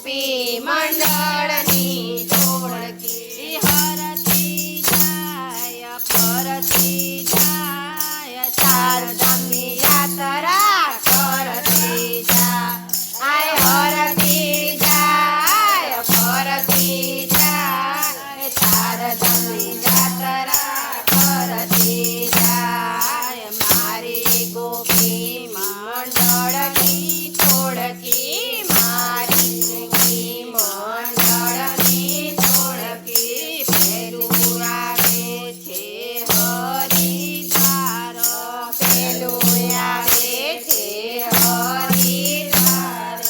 ગોપી મંડળની ટોળકી હરતી જાય ફરતી જાય ચારધામની યાત્રા કરતી જાય હરતી જાય ફરતી જાય ચારધામની યાત્રા કરતી જાય મારી ગોપી મંડળની ટોળકી મારી ગોપી મંડળની ટોળકી પેલું આવે છે હરિદ્વાર પેલું આવે છે હરિદ્વાર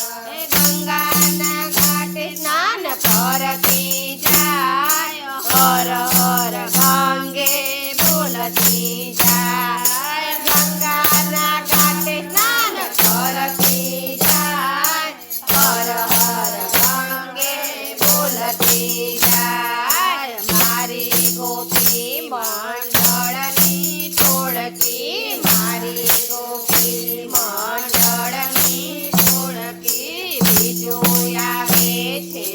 ગંગાના ઘાટે સ્નાન કરતી જાય હર હર ગંગે બોલતી જાય ગંગાના ઘાટે સ્નાન કરતી જાય હર હર ગંગે બોલતી જાય મારી ગોપી મંડળની ટોળકી મારી ગોપી મંડળની ટોળકી બીજું આવે છે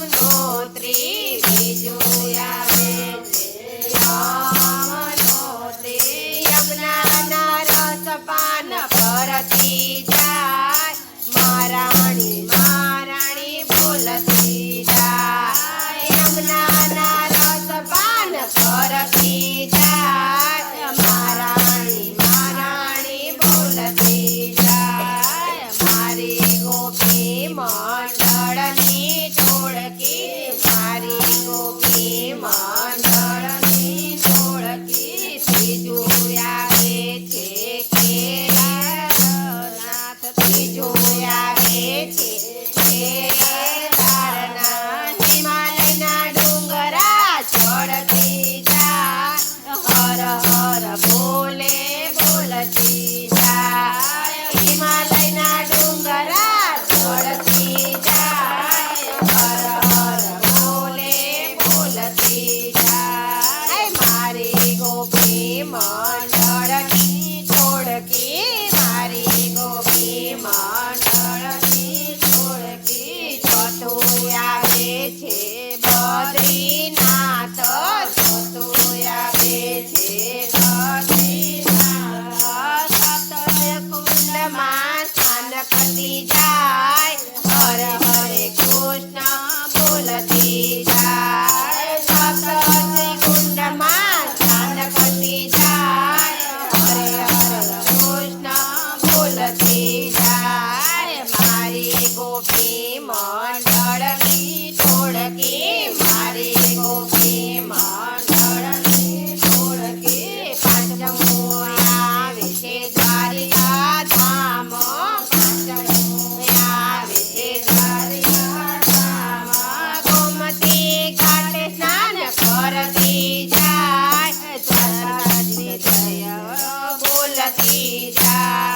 યમનોત્રી બીજું આવે છે યમનોત્રી યમુનાના રસપાન કરતી જાય મહારાણી મહારાણી બોલતી જાય યમુનાના રસપાન કરતી જાય મહારાણી મહારાણી બોલતી જાય મારી ગોપી મંડળની ટોળકી મારી ગોપી મંડળની ટોળકી ત્રીજું આવે છે કેદારનાથ ત્રીજું આવે છે કેદારનાથ હિમાલયના ડુંગરા ચડતી જાય હર હર બોલે બોલતી જાય હિમાલયના ડુંગરા ચડતી જાય હર હર બોલે બોલતી જાય મારી ગોપી મંડળની ટોળકી મારી ગોપી મંડળની ટોળકી ચોથું આવે છે બદ્રીનાથ ચોથું આવે છે બદ્રીનાથ સતય કુંડમાં સ્નાન કરતી જાય હર હરે કૃષ્ણ બોલતી જાય સતય કુંડમાં સ્નાન કરતી જાય હરે હરે કૃષ્ણ બોલતી જાય મારી ગોપી મંડળની ટોળકી મારી ગોપી મંડળની ટોળકી પાંચમું આવે છે દ્વારિકા ધામ પાંચમું આવે છે દ્વારિકા ધામ ગોમતી ઘાટે સ્નાન કરતી જાય દ્વારકાધીશ જય બોલતી જાય